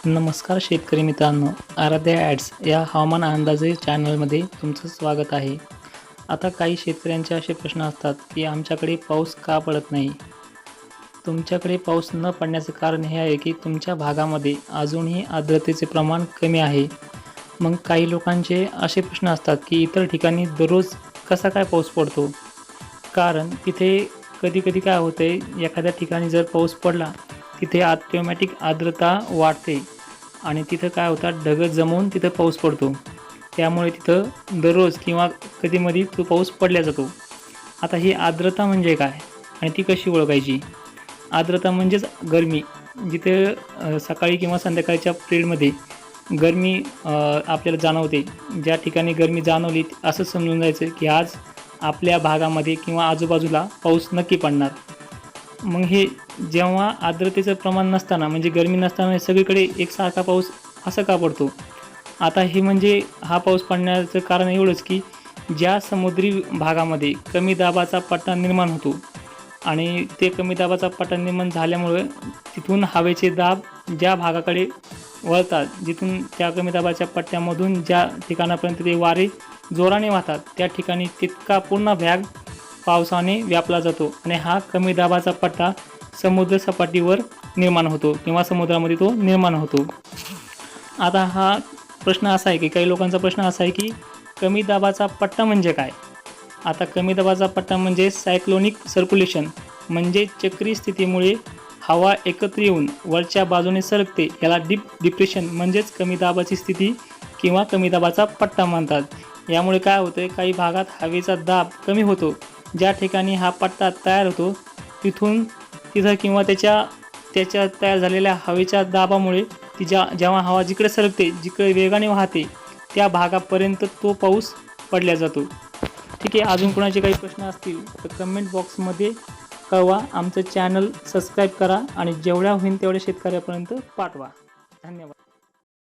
नमस्कार शेतकरी मित्रांनो, आराध्या ॲड्स या हवामान अंदाजे चॅनलमध्ये तुमचं स्वागत आहे. आता काही शेतकऱ्यांचे असे प्रश्न असतात की आमच्याकडे पाऊस का पडत नाही. तुमच्याकडे पाऊस न पडण्याचं कारण हे आहे की तुमच्या भागामध्ये अजूनही आर्द्रतेचे प्रमाण कमी आहे. मग काही लोकांचे असे प्रश्न असतात की इतर ठिकाणी दररोज कसा काय पाऊस पडतो. कारण तिथे कधी-कधी काय होतंय, एखाद्या ठिकाणी जर पाऊस पडला तिथे ऑटोमॅटिक आर्द्रता वाढते आणि तिथं काय होतं, ढग जमून तिथं पाऊस पडतो. त्यामुळे तिथं दररोज किंवा कधीमधी तो पाऊस पडला जातो. आता ही आर्द्रता म्हणजे काय आणि ती कशी ओळखायची? आर्द्रता म्हणजेच गरमी. जिथे सकाळी किंवा संध्याकाळच्या पिरियडमध्ये गरमी आपल्याला जाणवते. ज्या ठिकाणी गरमी जाणवली असं समजून जायचं की आज आपल्या भागामध्ये किंवा आजूबाजूला पाऊस नक्की पडणार. मग हे जेव्हा आर्द्रतेचं प्रमाण नसताना म्हणजे गरमी नसताना सगळीकडे एकसारखा पाऊस असा का पडतो? आता हे म्हणजे हा पाऊस पडण्याचं कारण एवढंच की ज्या समुद्री भागामध्ये कमी दाबाचा पट्टा निर्माण होतो आणि ते कमी दाबाचा पट्टा निर्माण झाल्यामुळे तिथून हवेचे दाब ज्या भागाकडे वळतात, जिथून त्या कमी दाबाच्या पट्ट्यामधून ज्या ठिकाणापर्यंत ते वारे जोराने वाहतात, त्या ठिकाणी तितका पूर्ण भाग पावसाने व्यापला जातो आणि हा कमी दाबाचा पट्टा समुद्र सपाटीवर निर्माण होतो किंवा समुद्रामध्ये तो निर्माण होतो. आता हा प्रश्न असा आहे की काही लोकांचा प्रश्न असा आहे की कमी दाबाचा पट्टा म्हणजे काय? आता कमी दाबाचा पट्टा म्हणजे सायक्लोनिक सर्क्युलेशन, म्हणजे चक्री स्थितीमुळे हवा एकत्र येऊन वरच्या बाजूने सरकते. याला डिप्रेशन म्हणजेच कमी दाबाची स्थिती किंवा कमी दाबाचा पट्टा म्हणतात. यामुळे काय होतं, काही भागात हवेचा दाब कमी होतो. ज्या ठिकाणी हा पट्टा तयार होतो तिथं किंवा त्याच्या तयार झालेल्या हवेच्या दाबामुळे ती जेव्हा हवा जिकडे सरकते, जिकडे वेगाने वाहते, त्या भागापर्यंत तो पाऊस पडला जातो. ठीक आहे. अजून कोणाचे काही प्रश्न असतील तर कमेंट बॉक्समध्ये कळवा. आमचं चॅनल सबस्क्राईब करा आणि जेवढ्या होईल तेवढ्या शेतकऱ्यापर्यंत पाठवा. धन्यवाद.